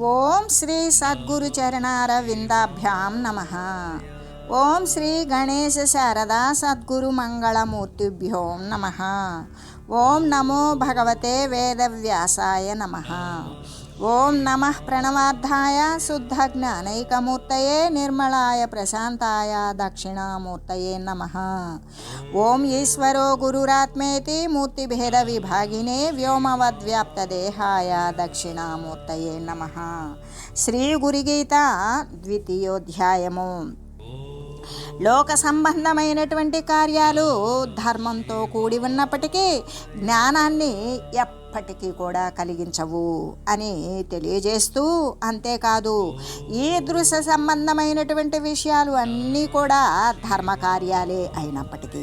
ఓం శ్రీ సద్గురు చరణారవిందాభ్యాం నమః. ఓం శ్రీ గణేశ శారదా సద్గురు మంగళమూర్తిభ్యో నమః. ఓం నమో భగవతే వేదవ్యాసాయ నమః. ఓం నమః ప్రణవార్థాయ శుద్ధజ్ఞానైకమూర్తయే నిర్మలాయ ప్రశాంతాయ దక్షిణామూర్తయే నమః. ఓం ఈశ్వరో గురురాత్మేతి మూర్తిభేద విభాగినే వ్యోమవద్వ్యాప్తదేహాయ దక్షిణామూర్తయే నమః. శ్రీ గురుగీత ద్వితీయోధ్యాయము. లోక సంబంధమైనటువంటి కార్యాలు ధర్మంతో కూడి ఉన్నప్పటికీ జ్ఞానాన్ని ఎప్పటికీ కూడా కలిగించవు అని తెలియజేస్తూ, అంతేకాదు ఈ దృశ్య సంబంధమైనటువంటి విషయాలు అన్నీ కూడా ధర్మకార్యాలే అయినప్పటికీ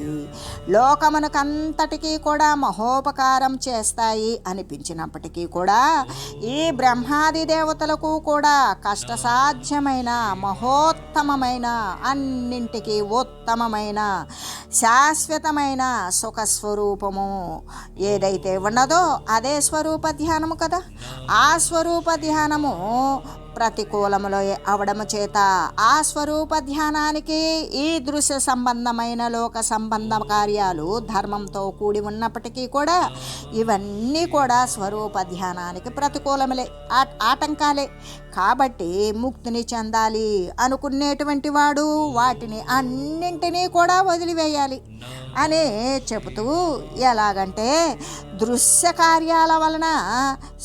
లోకమునకంతటికీ కూడా మహోపకారం చేస్తాయి అనిపించినప్పటికీ కూడా ఈ బ్రహ్మాది దేవతలకు కూడా కష్టసాధ్యమైన మహోత్తమమైన అన్నింటికీ ఉత్తమమైన శాశ్వతమైన సుఖస్వరూపము ఏదైతే ఉన్నదో అదే స్వరూప ధ్యానము కదా. ఆ స్వరూప ధ్యానము ప్రతికూలములో అవడము చేత ఆ స్వరూప ధ్యానానికి ఈ దృశ్య సంబంధమైన లోక సంబంధ కార్యాలు ధర్మంతో కూడి ఉన్నప్పటికీ కూడా ఇవన్నీ కూడా స్వరూప ధ్యానానికి ప్రతికూలములే, ఆటంకాలే. కాబట్టి ముక్తిని చెందాలి అనుకునేటువంటి వాడు వాటిని అన్నింటినీ కూడా వదిలివేయాలి అని చెబుతూ, ఎలాగంటే దృశ్య కార్యాల వలన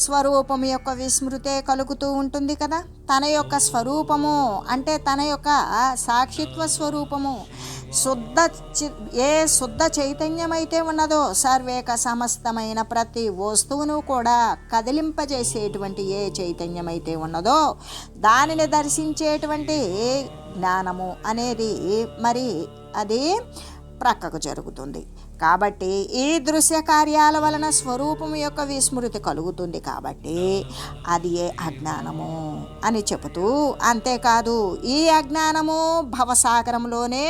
స్వరూపం యొక్క విస్మృతే కలుగుతూ ఉంటుంది కదా. తన యొక్క స్వరూపము అంటే తన యొక్క సాక్షిత్వ స్వరూపము శుద్ధ చైతన్యమైతే ఉన్నదో సర్వేక సమస్తమైన ప్రతి వస్తువును కూడా కదిలింపజేసేటువంటి ఏ చైతన్యమైతే ఉన్నదో దానిని దర్శించేటువంటి జ్ఞానము అనేది మరి అది ప్రక్కకు జరుగుతుంది. కాబట్టి ఈ దృశ్య కార్యాల వలన స్వరూపం యొక్క విస్మృతి కలుగుతుంది. కాబట్టి అది ఏ అజ్ఞానము అని చెబుతూ, అంతేకాదు ఈ అజ్ఞానము భవసాగరంలోనే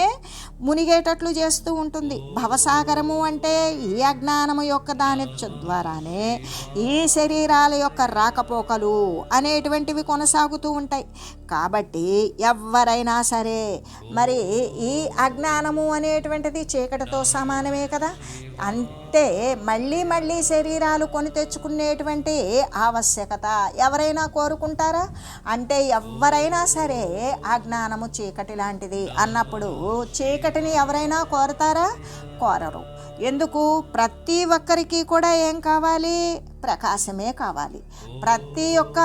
మునిగేటట్లు చేస్తూ ఉంటుంది. భవసాగరము అంటే ఈ అజ్ఞానము యొక్క దాని ద్వారానే ఈ శరీరాల యొక్క రాకపోకలు అనేటువంటివి కొనసాగుతూ ఉంటాయి. కాబట్టి ఎవరైనా సరే మరి ఈ అజ్ఞానము అనేటువంటిది చీకటితో సమానమే కదా. అంటే మళ్ళీ శరీరాలు కొని తెచ్చుకునేటువంటి ఆవశ్యకత ఎవరైనా కోరుకుంటారా? అంటే ఎవరైనా సరే అజ్ఞానము చీకటి లాంటిది అన్నప్పుడు చీకటిని ఎవరైనా కోరతారా? కోరరు. ఎందుకు? ప్రతి ఒక్కరికి కూడా ఏం కావాలి? ప్రకాశమే కావాలి, ప్రతి ఒక్క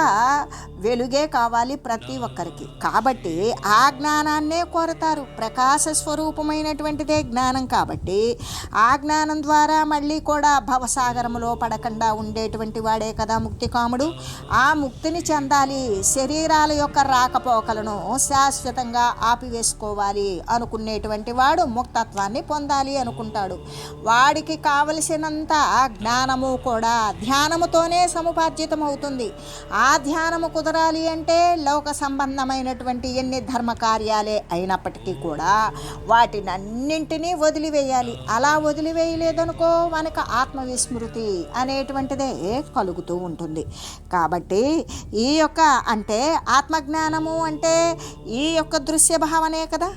వెలుగే కావాలి ప్రతి ఒక్కరికి. కాబట్టి ఆ జ్ఞానాన్నే కోరతారు. ప్రకాశ స్వరూపమైనటువంటిదే జ్ఞానం. కాబట్టి ఆ జ్ఞానం ద్వారా మళ్ళీ కూడా భవసాగరములో పడకుండా ఉండేటువంటి వాడే కదా ముక్తికాముడు. ఆ ముక్తిని చెందాలి, శరీరాల యొక్క రాకపోకలను శాశ్వతంగా ఆపివేసుకోవాలి అనుకునేటువంటి వాడు ముక్తత్వాన్ని పొందాలి అనుకుంటాడు. వాడికి కావలసినంత జ్ఞానము కూడా ధ్యానముతోనే సముపార్జితమవుతుంది. ఆ ధ్యానము కుదరాలి అంటే లోక సంబంధమైనటువంటి ఎన్ని ధర్మకార్యాలే అయినప్పటికీ కూడా వాటిని అన్నింటినీ వదిలివేయాలి. అలా వదిలివేయలేదనుకో మనకు ఆత్మవిస్మృతి అనేటువంటిదే కలుగుతూ ఉంటుంది. కాబట్టి ఈ యొక్క అంటే ఆత్మజ్ఞానము అంటే ఈ యొక్క దృశ్య భావనే కదా.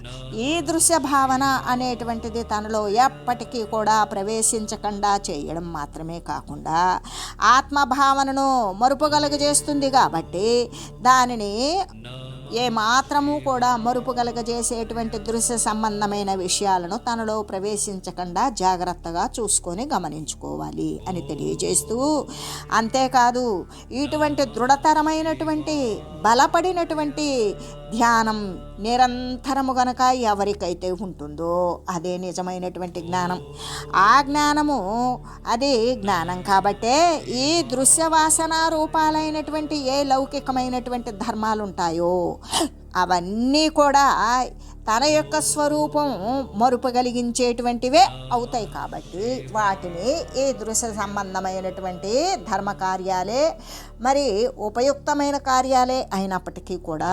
ఈ దృశ్య భావన అనేటువంటిది తనలో ఎప్పటికీ కూడా ప్రవేశించకుండా చేయడం మాత్రమే కాకుండా ఆత్మభావనను మరుపుగలుగజేస్తుంది. కాబట్టి దానిని ఏమాత్రము కూడా మరుపుగలగజేసేటువంటి దృశ్య సంబంధమైన విషయాలను తనలో ప్రవేశించకుండా జాగ్రత్తగా చూసుకొని గమనించుకోవాలి అని తెలియజేస్తూ, అంతేకాదు ఇటువంటి దృఢతరమైనటువంటి బలపడినటువంటి ధ్యానం నిరంతరము గనక ఎవరికైతే ఉంటుందో అదే నిజమైనటువంటి జ్ఞానం. ఆ జ్ఞానము అది జ్ఞానం. కాబట్టే ఈ దృశ్యవాసన రూపాలైనటువంటి ఏ లౌకికమైనటువంటి ధర్మాలు ఉంటాయో అవన్నీ కూడా తన యొక్క స్వరూపం మరుపగలిగించేటువంటివే అవుతాయి. కాబట్టి వాటిని ఈ దృశ్య సంబంధమైనటువంటి ధర్మ కార్యాలే మరి ఉపయుక్తమైన కార్యాలే అయినప్పటికీ కూడా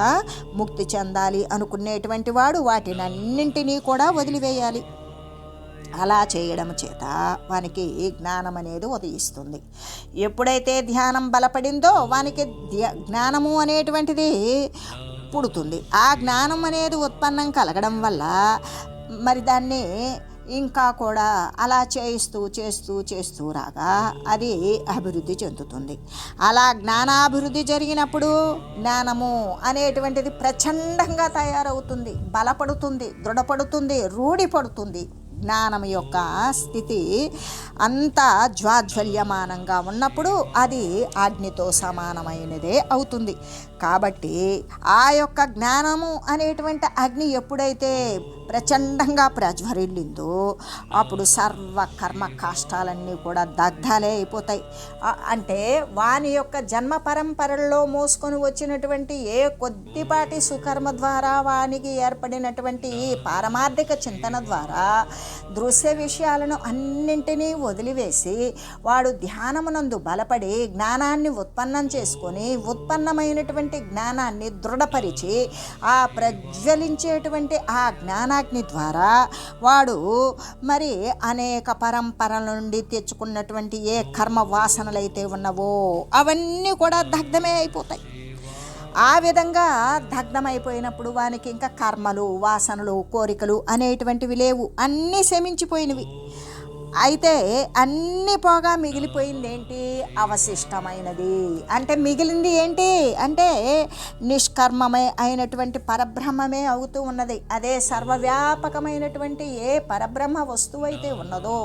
ముక్తి చెందాలి అనుకునేటువంటి వాడు వాటిని అన్నింటినీ కూడా వదిలివేయాలి. అలా చేయడం చేత వానికి జ్ఞానం అనేది ఉదయిస్తుంది. ఎప్పుడైతే ధ్యానం బలపడిందో వానికి జ్ఞానము అనేటువంటిది పుడుతుంది. ఆ జ్ఞానం అనేది ఉత్పన్నం కలగడం వల్ల మరి దాన్ని ఇంకా కూడా అలా చేస్తూ రాగా అది అభివృద్ధి చెందుతుంది. అలా జ్ఞానాభివృద్ధి జరిగినప్పుడు జ్ఞానము అనేటువంటిది ప్రచండంగా తయారవుతుంది, బలపడుతుంది, దృఢపడుతుంది, రూఢిపడుతుంది. జ్ఞానం యొక్క స్థితి అంత జ్వాజ్వల్యమానంగా ఉన్నప్పుడు అది అగ్నితో సమానమైనదే అవుతుంది. కాబట్టి ఆ యొక్క జ్ఞానము అనేటువంటి అగ్ని ఎప్పుడైతే ప్రచండంగా ప్రజ్వరిల్లిందో అప్పుడు సర్వ కర్మ కాష్టాలన్నీ కూడా దగ్ధాలే అయిపోతాయి. అంటే వాని యొక్క జన్మ పరంపరల్లో మోసుకొని వచ్చినటువంటి ఏ కొద్దిపాటి సుకర్మ ద్వారా వానికి ఏర్పడినటువంటి పారమార్థిక చింతన ద్వారా దృశ్య విషయాలను అన్నింటినీ వదిలివేసి వాడు ధ్యానమునందు బలపడి జ్ఞానాన్ని ఉత్పన్నం చేసుకొని ఉత్పన్నమైనటువంటి జ్ఞానాన్ని దృఢపరిచి ఆ ప్రజ్వలించేటువంటి ఆ జ్ఞానాగ్ని ద్వారా వాడు మరి అనేక పరంపరల నుండి తెచ్చుకున్నటువంటి ఏ కర్మ వాసనలైతే ఉన్నవో అవన్నీ కూడా దగ్ధమే అయిపోతాయి. ఆ విధంగా దగ్ధమైపోయినప్పుడు వానికి ఇంకా కర్మలు, వాసనలు, కోరికలు అనేటువంటివి లేవు, అన్నీ శమించిపోయినవి. అయితే అన్నీ పోగా మిగిలిపోయింది ఏంటి? అవశిష్టమైనది. అంటే మిగిలింది ఏంటి అంటే నిష్కర్మమే అయినటువంటి పరబ్రహ్మమే అవుతూ ఉన్నది. అదే సర్వవ్యాపకమైనటువంటి ఏ పరబ్రహ్మ వస్తువు అయితే ఉన్నదో,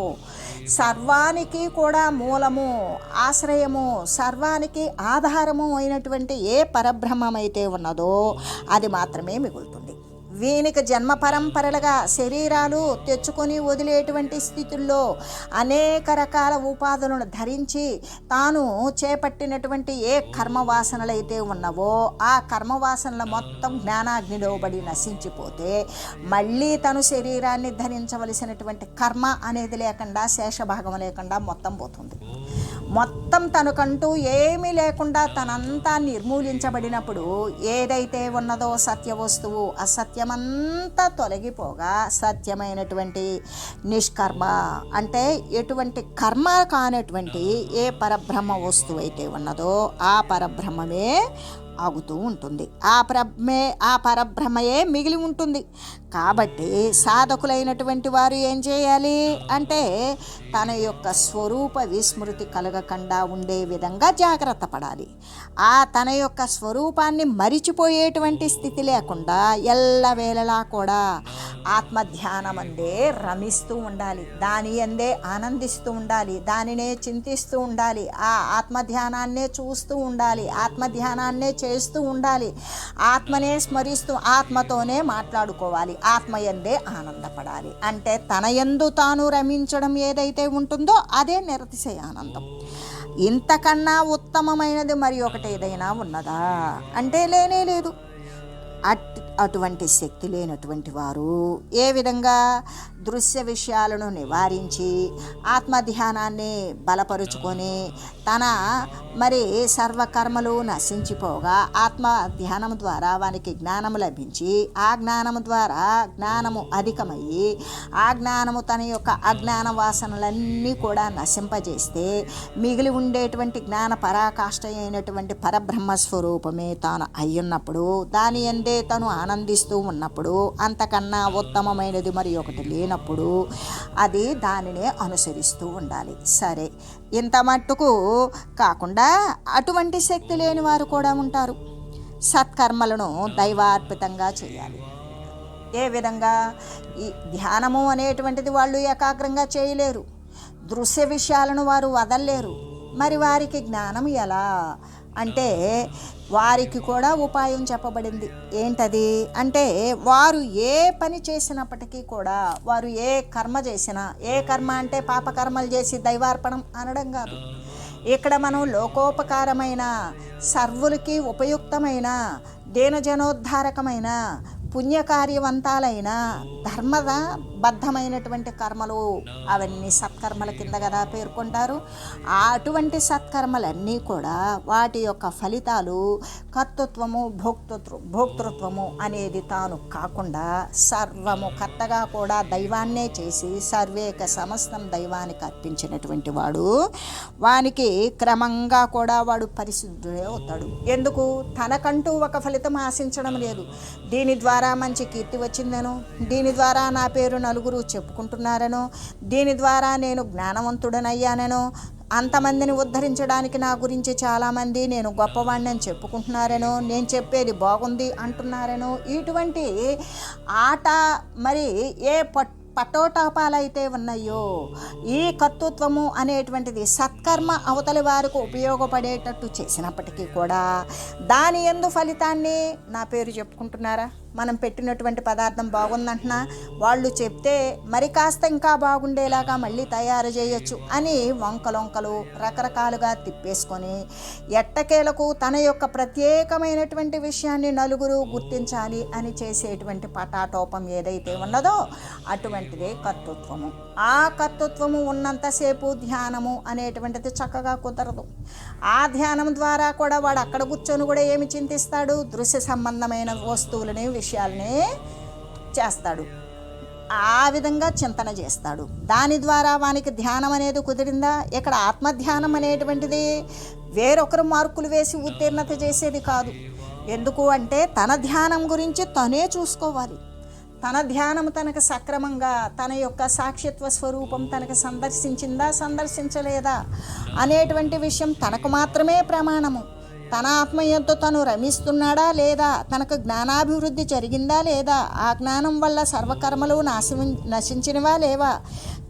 సర్వానికి కూడా మూలము, ఆశ్రయము, సర్వానికి ఆధారము అయినటువంటి ఏ పరబ్రహ్మమైతే ఉన్నదో అది మాత్రమే మిగులుతుంది. వీనికి జన్మ పరంపరలుగా శరీరాలు తెచ్చుకొని వదిలేటువంటి స్థితుల్లో అనేక రకాల ఉపాధులను ధరించి తాను చేపట్టినటువంటి ఏ కర్మవాసనలైతే ఉన్నవో ఆ కర్మవాసనలు మొత్తం జ్ఞానాగ్నిలోబడి నశించిపోతే మళ్ళీ తను శరీరాన్ని ధరించవలసినటువంటి కర్మ అనేది లేకుండా, శేషభాగం లేకుండా మొత్తం పోతుంది. మొత్తం తనకంటూ ఏమీ లేకుండా తనంతా నిర్మూలించబడినప్పుడు ఏదైతే ఉన్నదో సత్య వస్తువు అసత్యమంతా తొలగిపోగా సత్యమైనటువంటి నిష్కర్మ అంటే ఎటువంటి కర్మ కానటువంటి ఏ పరబ్రహ్మ వస్తువు అయితే ఉన్నదో ఆ పరబ్రహ్మమే ఆగుతూ ఉంటుంది. ఆ పరబ్రహ్మయే మిగిలి ఉంటుంది. కాబట్టి సాధకులైనటువంటి వారు ఏం చేయాలి అంటే తన యొక్క స్వరూప విస్మృతి కలగకుండా ఉండే విధంగా జాగ్రత్త పడాలి. తన యొక్క స్వరూపాన్ని మరిచిపోయేటువంటి స్థితి లేకుండా ఎల్లవేళలా కూడా ఆత్మధ్యానమందే రమిస్తూ ఉండాలి, దాని అందే ఆనందిస్తూ ఉండాలి, దానినే చింతిస్తూ ఉండాలి, ఆ ఆత్మధ్యానాన్నే చూస్తూ ఉండాలి, ఆత్మధ్యానాన్నే చేస్తూ ఉండాలి, ఆత్మనే స్మరిస్తూ ఆత్మతోనే మాట్లాడుకోవాలి, ఆత్మయందే ఆనందపడాలి. అంటే తన యందు తాను రమించడం ఏదైతే ఉంటుందో అదే నిరతిశయ ఆనందం. ఇంతకన్నా ఉత్తమమైనది మరి ఒకటి ఏదైనా ఉన్నదా అంటే లేనే లేదు. అటువంటి శక్తి లేనటువంటి వారు ఏ విధంగా దృశ్య విషయాలను నివారించి ఆత్మధ్యానాన్ని బలపరుచుకొని తన మరి సర్వకర్మలు నశించిపోగా ఆత్మధ్యానం ద్వారా వానికి జ్ఞానము లభించి ఆ జ్ఞానము ద్వారా జ్ఞానము అధికమయ్యి ఆ జ్ఞానము తన యొక్క అజ్ఞాన వాసనలన్నీ కూడా నశింపజేస్తే మిగిలి ఉండేటువంటి జ్ఞాన పరాకాష్ఠ అయినటువంటి పరబ్రహ్మస్వరూపమే తాను అయ్యున్నప్పుడు దాని అందే తను ఆనందిస్తూ ఉన్నప్పుడు అంతకన్నా ఉత్తమమైనది మరి ఒకటి లేనప్పుడు అది దానినే అనుసరిస్తూ ఉండాలి. సరే, ఇంత మట్టుకు కాకుండా అటువంటి శక్తి లేని వారు కూడా ఉంటారు. సత్కర్మలను దైవార్పితంగా చేయాలి. ఏ విధంగా? ఈ ధ్యానము అనేటువంటిది వాళ్ళు ఏకాగ్రంగా చేయలేరు, దృశ్య విషయాలను వారు వదలలేరు. మరి వారికి జ్ఞానం ఎలా అంటే వారికి కూడా ఉపాయం చెప్పబడింది. ఏంటది అంటే వారు ఏ పని చేసినప్పటికీ కూడా, వారు ఏ కర్మ చేసినా, ఏ కర్మ అంటే పాపకర్మలు చేసి దైవార్పణం అనడం కాదు. ఇక్కడ మనం లోకోపకారమైన, సర్వులకి ఉపయుక్తమైన, దీనజనోద్ధారకమైన, పుణ్యకార్యవంతాలైన ధర్మబద్ధమైనటువంటి కర్మలు అవన్నీ సత్కర్మల కింద కదా పేర్కొంటారు. అటువంటి సత్కర్మలన్నీ కూడా వాటి యొక్క ఫలితాలు కర్తృత్వము భోక్తృత్వము అనేది తాను కాకుండా సర్వము కర్తగా కూడా దైవాన్నే చేసి సర్వేక సమస్తం దైవానికి అర్పించినటువంటి వాడు వానికి క్రమంగా కూడా వాడు పరిశుద్ధుడే అవుతాడు. ఎందుకు? తనకంటూ ఒక ఫలితం ఆశించడం లేదు. దీని ద్వారా మంచి కీర్తి వచ్చిందనో, దీని ద్వారా నా పేరు నలుగురు చెప్పుకుంటున్నారనో, దీని ద్వారా నేను జ్ఞానవంతుడనయ్యాననో, అంతమందిని ఉద్ధరించడానికి నా గురించి చాలామంది నేను గొప్పవాడిని అని చెప్పుకుంటున్నారనో, నేను చెప్పేది బాగుంది అంటున్నారనో, ఇటువంటి ఆట మరి ఏ పట్టోటాపాలైతే ఉన్నాయో ఈ కర్తృత్వము అనేటువంటిది సత్కర్మ అవతలి వారికి ఉపయోగపడేటట్టు చేసినప్పటికీ కూడా దాని యందు ఫలితాన్ని నా పేరు చెప్పుకుంటున్నారా? మనం పెట్టినటువంటి పదార్థం బాగుందంటున్నా వాళ్ళు చెప్తే మరి కాస్త ఇంకా బాగుండేలాగా మళ్ళీ తయారు చేయొచ్చు అని వంకలొంకలు రకరకాలుగా తిప్పేసుకొని ఎట్టకేలకు తన యొక్క ప్రత్యేకమైనటువంటి విషయాన్ని నలుగురు గుర్తించాలి అని చేసేటువంటి పటాటోపం ఏదైతే ఉన్నదో అటువంటిదే కర్తృత్వము. ఆ కర్తృత్వము ఉన్నంతసేపు ధ్యానము అనేటువంటిది చక్కగా కుదరదు. ఆ ధ్యానం ద్వారా కూడా వాడు అక్కడ కూర్చొని కూడా ఏమి చింతిస్తాడు? దృశ్య సంబంధమైన వస్తువులని విషయాలని చేస్తాడు. ఆ విధంగా చింతన చేస్తాడు. దాని ద్వారా వానికి ధ్యానం అనేది కుదిరిందా? ఇక్కడ ఆత్మధ్యానం అనేటువంటిది వేరొకరు మార్కులు వేసి ఉత్తీర్ణత చేసేది కాదు. ఎందుకు అంటే తన ధ్యానం గురించి తనే చూసుకోవాలి. తన ధ్యానం తనకు సక్రమంగా తన యొక్క సాక్షిత్వ స్వరూపం తనకు సందర్శించలేదా అనేటువంటి విషయం తనకు మాత్రమే ప్రమాణము. తన ఆత్మయంతో తను రమిస్తున్నాడా లేదా, తనకు జ్ఞానాభివృద్ధి జరిగిందా లేదా, ఆ జ్ఞానం వల్ల సర్వకర్మలు నశించినవా లేవా,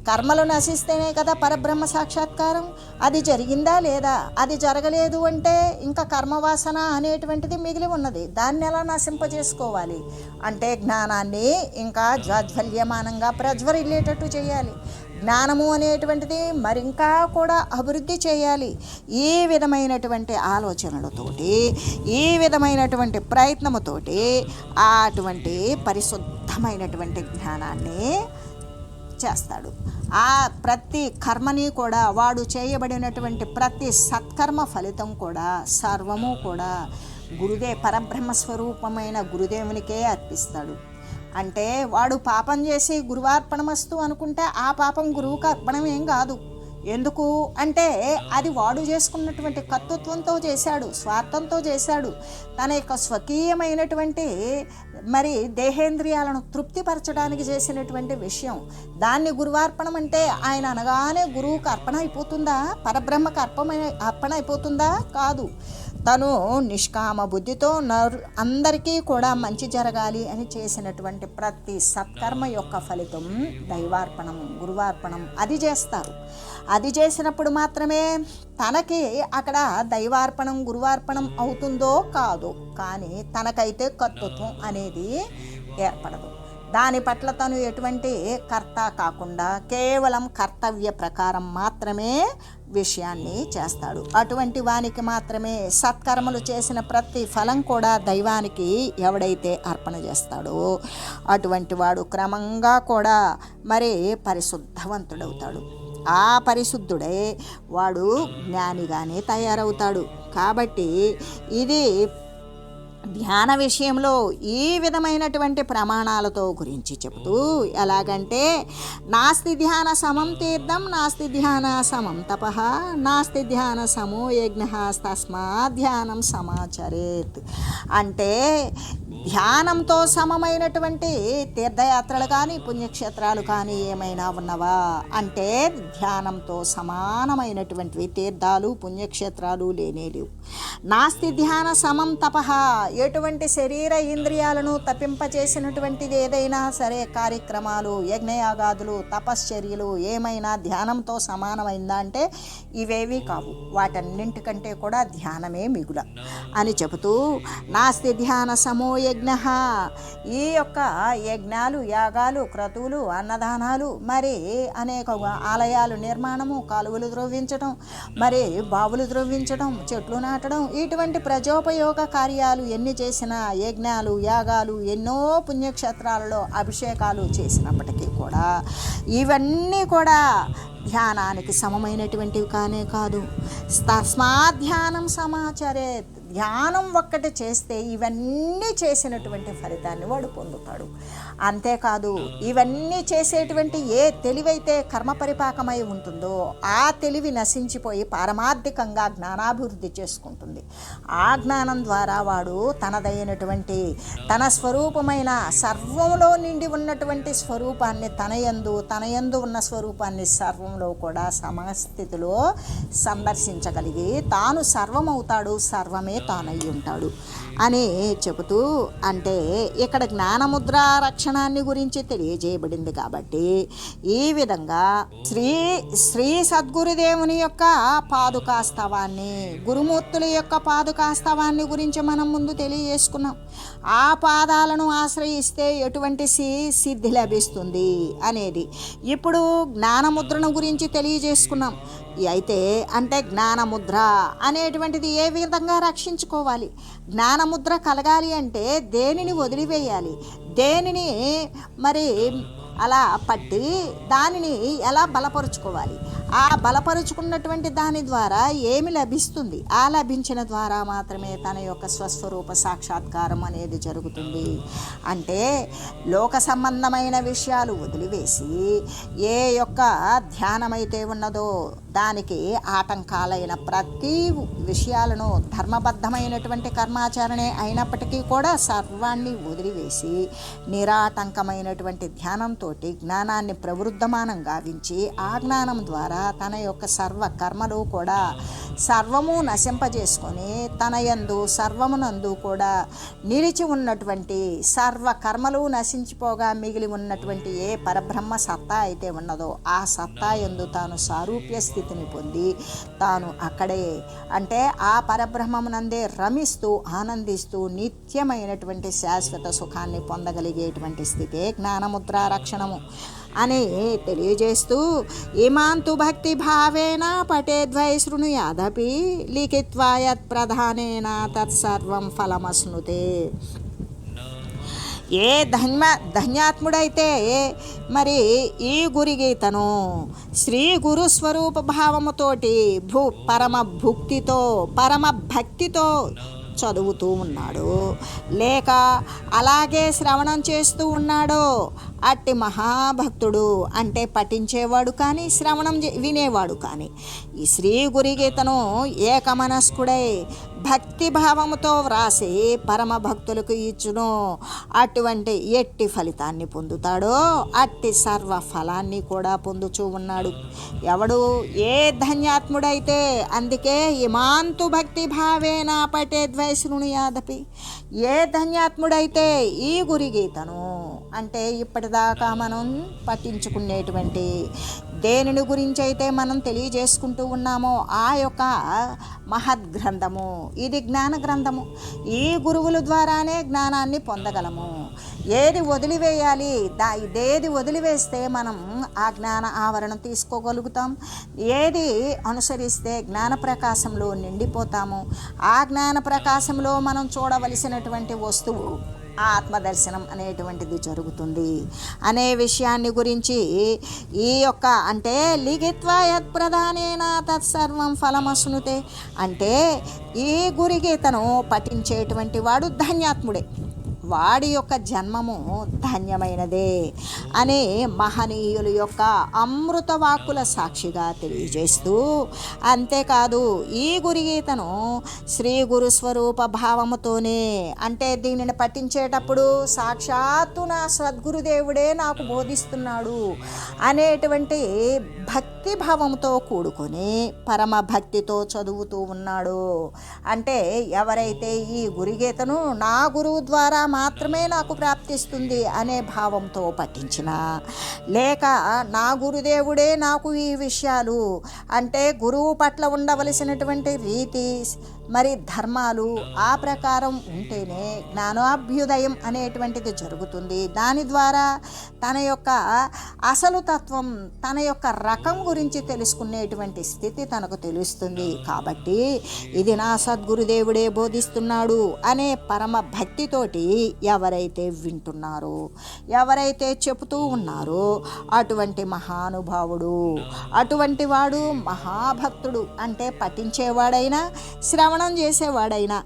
కర్మలు నశిస్తేనే కదా పరబ్రహ్మ సాక్షాత్కారం, అది జరిగిందా లేదా, అది జరగలేదు అంటే ఇంకా కర్మవాసన అనేటువంటిది మిగిలి ఉన్నది. దాన్ని ఎలా నశింపజేసుకోవాలి అంటే జ్ఞానాన్ని ఇంకా జాజ్వల్యమానంగా ప్రజ్వరిల్లేటట్టు చేయాలి. జ్ఞానము అనేటువంటిది మరింకా కూడా అభివృద్ధి చేయాలి. ఈ విధమైనటువంటి ఆలోచనలతోటి ఈ విధమైనటువంటి ప్రయత్నముతోటి అటువంటి పరిశుద్ధమైనటువంటి జ్ఞానాన్ని చేస్తాడు. ఆ ప్రతి కర్మని కూడా వాడు చేయబడినటువంటి ప్రతి సత్కర్మ ఫలితం కూడా సర్వము కూడా పరబ్రహ్మస్వరూపమైన గురుదేవునికే అర్పిస్తాడు. అంటే వాడు పాపం చేసి గురువార్పణమస్తు అనుకుంటే ఆ పాపం గురువుకు అర్పణం ఏం కాదు. ఎందుకు అంటే అది వాడు చేసుకున్నటువంటి కర్తృత్వంతో చేశాడు, స్వార్థంతో చేశాడు, తన యొక్క స్వకీయమైనటువంటి మరి దేహేంద్రియాలను తృప్తిపరచడానికి చేసినటువంటి విషయం. దాన్ని గురువార్పణం అంటే ఆయన అనగానే గురువుకు అర్పణ అయిపోతుందా? పరబ్రహ్మకు అర్పణ అయిపోతుందా? కాదు. తను నిష్కామ బుద్ధితో అందరికీ కూడా మంచి జరగాలి అని చేసినటువంటి ప్రతి సత్కర్మ యొక్క ఫలితం దైవార్పణం, గురువార్పణం అది చేస్తారు. అది చేసినప్పుడు మాత్రమే తనకి అక్కడ దైవార్పణం గురువార్పణం అవుతుందో కాదో, కానీ తనకైతే కర్తృత్వం అనేది ఏర్పడదు. దాని పట్ల తను ఎటువంటి కర్త కాకుండా కేవలం కర్తవ్య ప్రకారం మాత్రమే విషయాన్ని చేస్తాడు. అటువంటి వానికి మాత్రమే సత్కర్మలు చేసిన ప్రతి ఫలం కూడా దైవానికి ఎవడైతే అర్పణ చేస్తాడో అటువంటి వాడు క్రమంగా కూడా మరి పరిశుద్ధవంతుడవుతాడు. ఆ పరిశుద్ధుడే వాడు జ్ఞానిగానే తయారవుతాడు. కాబట్టి ఇది ధ్యాన విషయంలో ఈ విధమైనటువంటి ప్రమాణాలతో గురించి చెబుతూ ఎలాగంటే నాస్తి ధ్యాన సమం తీర్థం, నాస్తి ధ్యాన సమం తపః, నాస్తి ధ్యాన సమో యజ్ఞః తస్మాత్ ధ్యానం సమాచరేత్. అంటే ధ్యానంతో సమమైనటువంటి తీర్థయాత్రలు కానీ పుణ్యక్షేత్రాలు కానీ ఏమైనా ఉన్నవా అంటే ధ్యానంతో సమానమైనటువంటివి తీర్థాలు పుణ్యక్షేత్రాలు లేనేలేవు. నాస్తి ధ్యాన సమం తపః, ఎటువంటి శరీర ఇంద్రియాలను తప్పింపచేసినటువంటిది ఏదైనా సరే కార్యక్రమాలు యజ్ఞయాగాదులు తపశ్చర్యలు ఏమైనా ధ్యానంతో సమానమైందా అంటే ఇవేవి కావు. వాటన్నింటికంటే కూడా ధ్యానమే మిగుల అని చెబుతూ నాస్తి ధ్యాన సమో యజ్ఞ, ఈ యొక్క యజ్ఞాలు, యాగాలు, క్రతువులు, అన్నదానాలు, మరి అనేక ఆలయాలు నిర్మాణము, కాలువలు త్రవ్వించడం, మరి బావులు త్రవ్వించడం, చెట్లు నాటడం, ఇటువంటి ప్రజోపయోగ కార్యాలు ఎన్ని చేసినా, యజ్ఞాలు, యాగాలు, ఎన్నో పుణ్యక్షేత్రాలలో అభిషేకాలు చేసినప్పటికీ కూడా ఇవన్నీ కూడా ధ్యానానికి సమమైనటువంటివి కానే కాదు. తస్మాత్ ధ్యానం సమాచరే, ధ్యానం ఒక్కటి చేస్తే ఇవన్నీ చేసినటువంటి ఫలితాన్ని వాడు పొందుతాడు. అంతేకాదు, ఇవన్నీ చేసేటువంటి ఏ తెలివైతే కర్మ పరిపాకమై ఉంటుందో ఆ తెలివి నశించిపోయి పారమార్థికంగా జ్ఞానాభివృద్ధి చేసుకుంటుంది. ఆ జ్ఞానం ద్వారా వాడు తనదైనటువంటి తన స్వరూపమైన సర్వంలో నిండి ఉన్నటువంటి స్వరూపాన్ని తనయందు ఉన్న స్వరూపాన్ని సర్వంలో కూడా సమస్థితిలో సందర్శించగలిగి తాను సర్వమవుతాడు, సర్వమే తానై ఉంటాడు అని చెబుతూ, అంటే ఇక్కడ జ్ఞానముద్ర రక్షణాన్ని గురించి తెలియజేయబడింది. కాబట్టి ఈ విధంగా శ్రీ సద్గురుదేవుని యొక్క పాదుకాస్తవాన్ని, గురుమూర్తుల యొక్క పాదుకాస్తవాన్ని గురించి మనం ముందు తెలియజేసుకున్నాం. ఆ పాదాలను ఆశ్రయిస్తే ఎటువంటి సిద్ధి లభిస్తుంది అనేది ఇప్పుడు జ్ఞానముద్రను గురించి తెలియజేసుకున్నాం. అయితే అంటే జ్ఞానముద్ర అనేటువంటిది ఏ విధంగా రక్షించుకోవాలి, జ్ఞానముద్ర కలగాలి అంటే దేనిని వదిలివేయాలి, దేనిని మరి అలా పట్టి దానిని ఎలా బలపరుచుకోవాలి, ఆ బలపరుచుకున్నటువంటి దాని ద్వారా ఏమి లభిస్తుంది, ఆ లభించిన ద్వారా మాత్రమే తన యొక్క స్వస్వరూప సాక్షాత్కారం అనేది జరుగుతుంది. అంటే లోక సంబంధమైన విషయాలు వదిలివేసి ఏ యొక్క ధ్యానమైతే ఉన్నదో దానికి ఆటంకాలైన ప్రతి విషయాలను, ధర్మబద్ధమైనటువంటి కర్మాచరణే అయినప్పటికీ కూడా సర్వాన్ని వదిలివేసి నిరాటంకమైనటువంటి ధ్యానంతో జ్ఞానాన్ని ప్రవృద్ధమానం గావించి ఆ జ్ఞానం ద్వారా తన యొక్క సర్వ కర్మలు కూడా సర్వము నశింపజేసుకొని తన యందు సర్వమునందు కూడా నిలిచి ఉన్నటువంటి సర్వ కర్మలు నశించిపోగా మిగిలి ఉన్నటువంటి ఏ పరబ్రహ్మ సత్తా అయితే ఉన్నదో ఆ సత్తా యందు తాను సారూప్య స్థితిని పొంది తాను అక్కడే అంటే ఆ పరబ్రహ్మమునందే రమిస్తూ ఆనందిస్తూ నిత్యమైనటువంటి శాశ్వత సుఖాన్ని పొందగలిగేటువంటి స్థితే జ్ఞానముద్ర రక్షణము అని తెలియజేస్తూ, ఇమాంతు భక్తి భావేన పఠేద్వై శృణుయాదపి లిఖిత్వా యత్ ప్రధానేన తత్సర్వం ఫలమశ్నుతే. ఏ ధన్యాత్ముడైతే మరి ఈ గురుగీతను శ్రీ గురు స్వరూప భావముతోటి పరమ భక్తితో చదువుతూ ఉన్నాడు, లేక అలాగే శ్రవణం చేస్తూ ఉన్నాడో అట్టి మహాభక్తుడు, అంటే పఠించేవాడు కానీ శ్రవణం వినేవాడు కానీ ఈ శ్రీ గురుగీతను ఏకమనస్కుడై భక్తిభావముతో వ్రాసి పరమ భక్తులకు ఇచ్చును అటువంటి ఎట్టి ఫలితాన్ని పొందుతాడో అట్టి సర్వ ఫలాన్ని కూడా పొందుచూ ఉన్నాడు. ఎవడు ఏ ధన్యాత్ముడైతే, అందుకే ఇమాంతు భక్తి భావేన పఠేద్వై శృణుయాదపి, ఏ ధన్యాత్ముడైతే ఈ గురుగీతను అంటే ఇప్పటిదాకా మనం పట్టించుకునేటువంటి దేనిని గురించి అయితే మనం తెలియజేసుకుంటూ ఉన్నామో ఆ యొక్క మహద్గ్రంథము, ఇది జ్ఞాన గ్రంథము. ఈ గురువుల ద్వారానే జ్ఞానాన్ని పొందగలము. ఏది వదిలివేయాలి, ఇదేది వదిలివేస్తే మనం ఆ జ్ఞాన ఆవరణ తీసుకోగలుగుతాం, ఏది అనుసరిస్తే జ్ఞాన ప్రకాశంలో నిండిపోతాము, ఆ జ్ఞాన ప్రకాశంలో మనం చూడవలసినటువంటి వస్తువు ఆత్మదర్శనం అనేటువంటిది జరుగుతుంది అనే విషయాన్ని గురించి ఈ యొక్క అంటే లిఖిత్వా యత్ ప్రధానేన తత్సర్వం ఫలమశ్నుతే, అంటే ఈ గురుగీతను పఠించేటువంటి వాడు ధన్యాత్ముడే, వాడి యొక్క జన్మము ధన్యమైనదే అని మహనీయుల యొక్క అమృత వాక్కుల సాక్షిగా తెలియజేస్తూ, అంతేకాదు ఈ గురుగీతను శ్రీ గురు స్వరూప భావముతోనే, అంటే దీనిని పఠించేటప్పుడు సాక్షాత్తు నా సద్గురుదేవుడే నాకు బోధిస్తున్నాడు అనేటువంటి భక్తి భావంతో కూడుకొని పరమ భక్తితో చదువుతూ ఉన్నాడు. అంటే ఎవరైతే ఈ గురుగీతను నా గురువు ద్వారా మాత్రమే నాకు ప్రాప్తిస్తుంది అనే భావంతో పఠించిన, లేక నా గురుదేవుడే నాకు ఈ విషయాలు అంటే గురువు పట్ల ఉండవలసినటువంటి రీతి మరి ధర్మాలు ఆ ప్రకారం ఉంటేనే జ్ఞానాభ్యుదయం అనేటువంటిది జరుగుతుంది. దాని ద్వారా తన యొక్క అసలు తత్వం, తన యొక్క రకం గురించి తెలుసుకునేటువంటి స్థితి తనకు తెలుస్తుంది. కాబట్టి ఇది నా సద్గురుదేవుడే బోధిస్తున్నాడు అనే పరమ భక్తితోటి ఎవరైతే వింటున్నారో, ఎవరైతే చెబుతూ ఉన్నారో అటువంటి మహానుభావుడు, అటువంటి వాడు మహాభక్తుడు. అంటే పఠించేవాడైనా శ్రవణం చేసేవాడైనా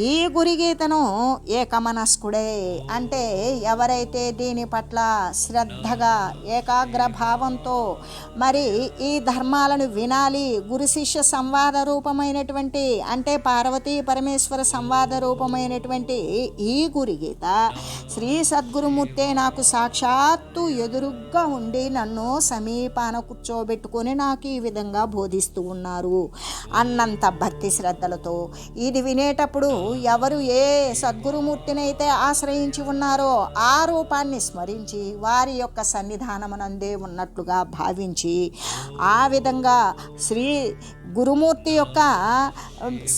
ఈ గురుగీతను ఏకమనస్కుడే, అంటే ఎవరైతే దీని పట్ల శ్రద్ధగా ఏకాగ్ర భావంతో మరి ఈ ధర్మాలను వినాలి, గురు శిష్య సంవాద రూపమైనటువంటి అంటే పార్వతీ పరమేశ్వర సంవాద రూపమైనటువంటి ఈ గురుగీత శ్రీ సద్గురుమూర్తే నాకు సాక్షాత్తు ఎదురుగ్గా ఉండి నన్ను సమీపాన కూర్చోబెట్టుకొని నాకు ఈ విధంగా బోధిస్తూ ఉన్నారు అన్నంత భక్తి శ్రద్ధలతో ఇది వినేటప్పుడు ఎవరు ఏ సద్గురుమూర్తినైతే ఆశ్రయించి ఉన్నారో ఆ రూపాన్ని స్మరించి వారి యొక్క సన్నిధానమునందే ఉన్నట్లుగా భావించి ఆ విధంగా శ్రీ గురుమూర్తి యొక్క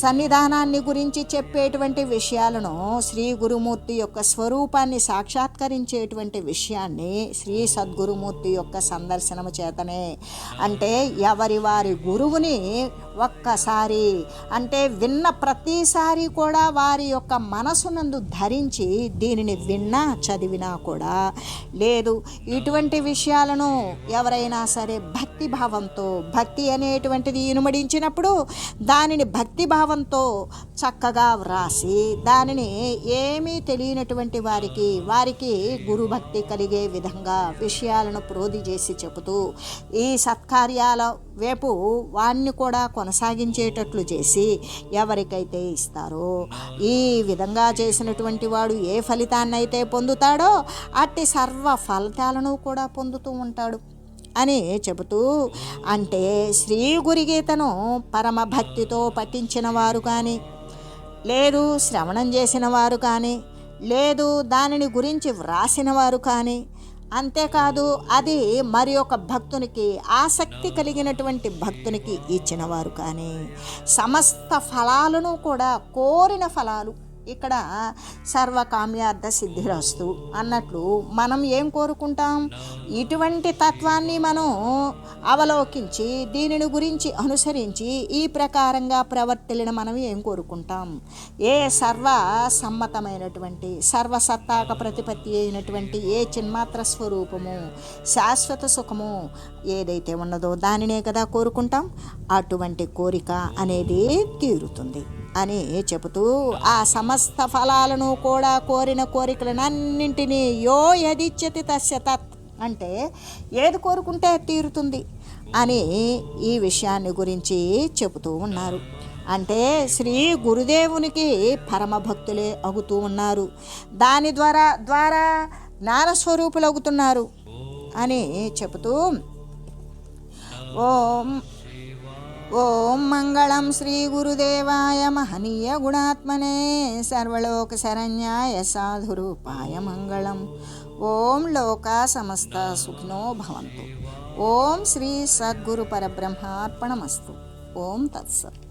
సన్నిధానాన్ని గురించి చెప్పేటువంటి విషయాలను, శ్రీ గురుమూర్తి యొక్క స్వరూపాన్ని సాక్షాత్కరించేటువంటి విషయాన్ని శ్రీ సద్గురుమూర్తి యొక్క సందర్శనము చేతనే, అంటే ఎవరి వారి గురువుని ఒక్కసారి అంటే విన్న ప్రతిసారి కూడా వారి యొక్క మనసునందు ధరించి దీనిని విన్నా చదివినా కూడా లేదు, ఇటువంటి విషయాలను ఎవరైనా సరే భక్తి భావంతో, భక్తి అనేటువంటిది ఇనుమడించినప్పుడు దానిని భక్తి భావంతో చక్కగా వ్రాసి దానిని ఏమీ తెలియనటువంటి వారికి గురుభక్తి కలిగే విధంగా విషయాలను ప్రోధి చేసి చెబుతూ ఈ సత్కార్యాల వైపు వాణ్ణి కూడా కొనసాగించేటట్లు చేసి ఎవరికైతే ఇస్తారో ఈ విధంగా చేసినటువంటి వాడు ఏ ఫలితాన్నైతే పొందుతాడో అట్టి సర్వ ఫలితాలను కూడా పొందుతూ ఉంటాడు అని చెబుతూ, అంటే శ్రీ గురుగీతను పరమ భక్తితో పఠించిన వారు కానీ, లేదు శ్రవణం చేసిన వారు కానీ, లేదు దానిని గురించి వ్రాసిన వారు కానీ, అంతేకాదు అది మరి ఒక భక్తునికి, ఆసక్తి కలిగినటువంటి భక్తునికి ఇచ్చినవారు కానీ సమస్త ఫలాలను కూడా కోరిన ఫలాలు, ఇక్కడ సర్వకామ్యార్థ సిద్ధిరస్తు అన్నట్లు మనం ఏం కోరుకుంటాం, ఇటువంటి తత్వాన్ని మనం అవలోకించి దీనిని గురించి అనుసరించి ఈ ప్రకారంగా ప్రవర్తిల్లిన మనం ఏం కోరుకుంటాం, ఏ సర్వ సమ్మతమైనటువంటి సర్వసత్తాక ప్రతిపత్తి అయినటువంటి ఏ చిన్మాత్ర స్వరూపము శాశ్వత సుఖము ఏదైతే ఉన్నదో దానినే కదా కోరుకుంటాం, అటువంటి కోరిక అనేది తీరుతుంది అని చెబుతూ ఆ సమస్త ఫలాలను కూడా కోరిన కోరికలనన్నింటినీ యో యదిచ్యతి తస్య తత్, అంటే ఏది కోరుకుంటే తీరుతుంది అని ఈ విషయాన్ని గురించి చెబుతూ ఉన్నారు. అంటే శ్రీ గురుదేవునికి పరమభక్తులే అగుతూ ఉన్నారు, దాని ద్వారా జ్ఞానస్వరూపులు అగుతున్నారు అని చెబుతూ ఓం మంగళం శ్రీ గురుదేవాయ మహనీయ గుణాత్మనే సర్వలోక శరణ్యాయ సాధురూపాయ మంగళం. ఓం లోకా సమస్త సుఖినో భవంతు. ఓం శ్రీ సద్గురు పరబ్రహ్మార్పణమస్తు. ఓం తత్సత్.